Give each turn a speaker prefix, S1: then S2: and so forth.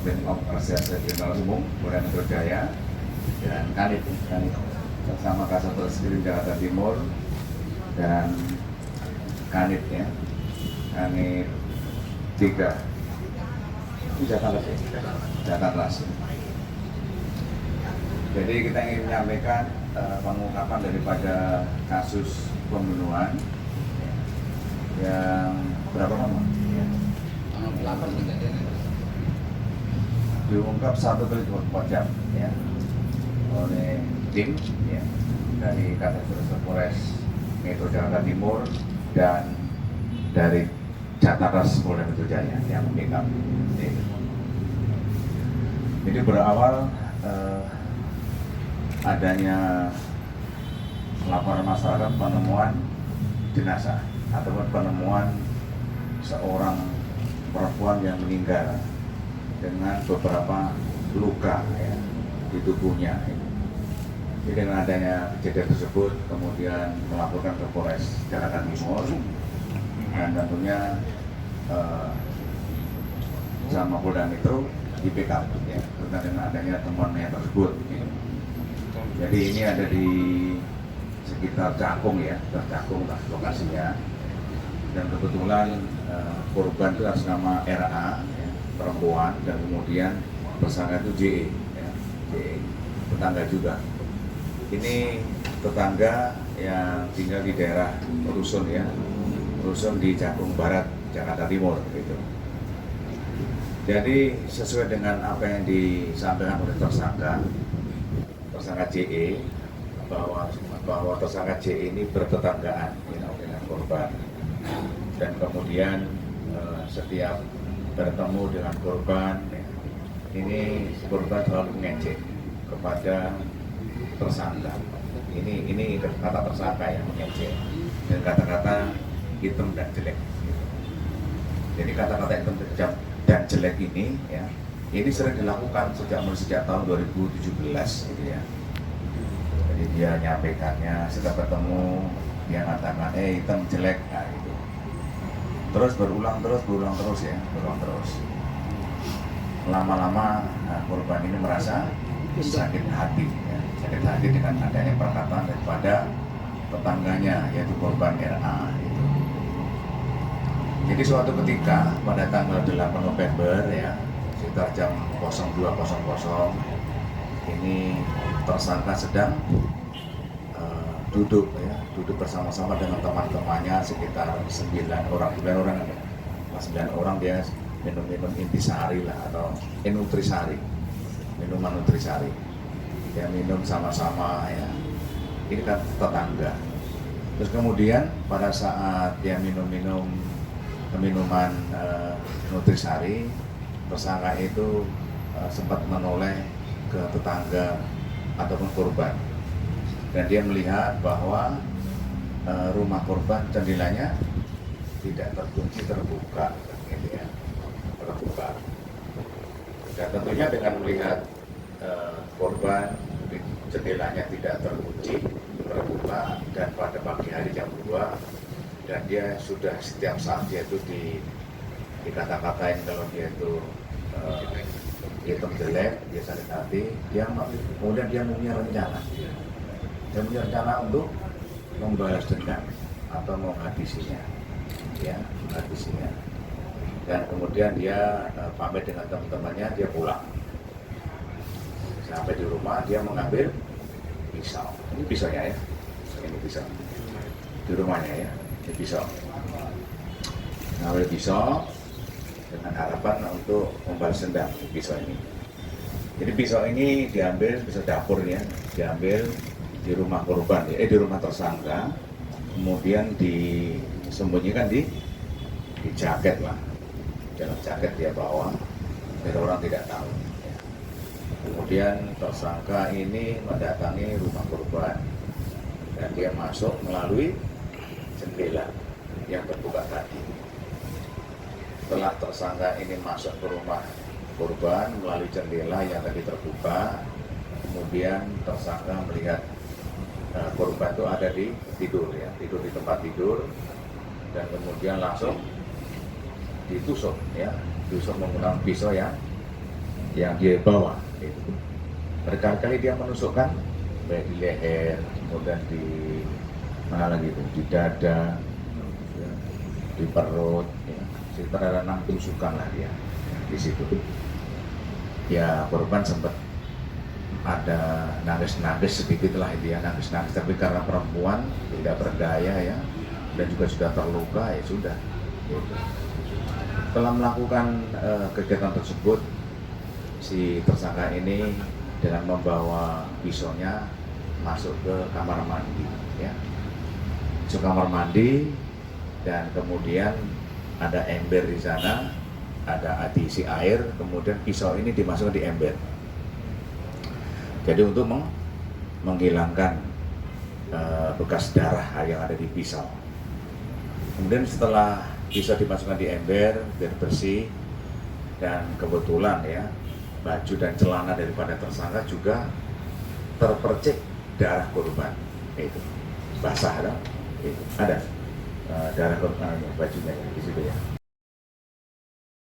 S1: Reserse Kriminal Umum Polda Metro Jaya dan Kanit bersama Kasat Reskrim Jakarta Timur dan Kanit ya, Kanit 3 Jakarta. Jadi kita ingin menyampaikan pengungkapan daripada kasus pembunuhan yang berapa lama? Diungkap 1x24 jam ya oleh tim ya dari Kasat Polres Metro Jakarta Timur dan dari Jatras Polda Metro Jaya yang membackup. Jadi berawal adanya laporan masyarakat penemuan jenazah ataupun penemuan seorang perempuan yang meninggal dengan beberapa luka ya, di tubuhnya. Jadi dengan adanya kejadian tersebut kemudian melaporkan ke Polres Jakarta Timur dan tentunya sama Polda Metro di backup ya, karena dengan adanya temuannya tersebut. Ya. Jadi ini ada di sekitar Cakung ya, Cakung lah lokasinya. Dan kebetulan korban itu atas nama RA ya, perempuan, dan kemudian tersangka itu JE ya, JE, tetangga juga. Ini tetangga yang tinggal di daerah Rusun ya, Rusun di Cakung Barat, Jakarta Timur gitu. Jadi sesuai dengan apa yang disampaikan oleh tersangka JE bahwa tersangka JE ini bertetanggaan dengan korban, dan kemudian setiap bertemu dengan korban ini korban selalu mengejek kepada tersangka. Ini kata tersangka yang mengejek dan kata-kata hitam dan jelek. Jadi kata-kata hitam dan jelek ini ya, ini sering dilakukan sejak tahun 2017 gitu ya. Jadi dia nyampaikannya setiap ketemu dia mengatakan hitam jelek nah, gitu. Terus berulang terus ya. Lama-lama korban ini merasa sakit hati ya. Sakit hati dengan adanya perkataan daripada tetangganya yaitu korban RA gitu. Jadi suatu ketika pada tanggal 8 November ya, sekitar jam 02.00 ini tersangka sedang duduk bersama-sama dengan teman-temannya sekitar 9 orang dia minum intisari lah atau nutrisari, minuman nutrisari. Dia minum sama-sama ya. Ini kan tetangga. Terus kemudian pada saat dia minum minuman nutrisari, tersangka itu sempat menoleh ke tetangga ataupun korban, dan dia melihat bahwa rumah korban jendelanya tidak terkunci, terbuka gitu ya, terbuka. Dan tentunya dengan melihat korban jendelanya tidak terkunci, terbuka, dan pada pagi hari jam 2, dan dia sudah setiap saat dia itu dikata-katain kalau dia itu hitam jelek, dia sakit hati, kemudian dia punya rencana. Dia punya rencana untuk membalas dendam atau menghabisinya, ya, menghabisinya. Dan kemudian dia pamit dengan teman-temannya, dia pulang. Sampai di rumah dia mengambil pisau. Ini pisaunya ya, ini pisau di rumahnya ya, ini pisau. Mengambil pisau dengan harapan untuk membalas dendam pisau ini. Jadi pisau ini diambil, pisau dapur ya, diambil di rumah korban, di rumah tersangka, kemudian disembunyikan di jaket lah, dalam jaket dia bawa, biar orang tidak tahu. Kemudian tersangka ini mendatangi rumah korban dan dia masuk melalui jendela yang terbuka tadi. Setelah tersangka ini masuk ke rumah korban melalui jendela yang tadi terbuka, kemudian tersangka melihat korban itu ada tidur di tempat tidur, dan kemudian langsung ditusuk ya, ditusuk menggunakan pisau yang yang dia bawa. Gitu. Berkali-kali dia menusukkan baik di leher, kemudian di mana lagi itu, di dada, ya, di perut, ya. Sekitar ada 6 tusukan lah dia di situ. Ya korban sempat ada nangis-nangis sedikit lah itu ya, nangis-nangis, tapi karena perempuan tidak berdaya ya, dan juga sudah terluka ya sudah. Gitu. Setelah melakukan kegiatan tersebut, si tersangka ini dengan membawa pisaunya masuk ke kamar mandi, ya, masuk kamar mandi, dan kemudian ada ember di sana, ada diisi air, kemudian pisau ini dimasukkan di ember. Jadi untuk menghilangkan bekas darah yang ada di pisau. Kemudian setelah pisau dimasukkan di ember biar bersih, dan kebetulan ya baju dan celana daripada tersangka juga terpercik darah korban, itu basah, itu ada darah korban bajunya di situ ya.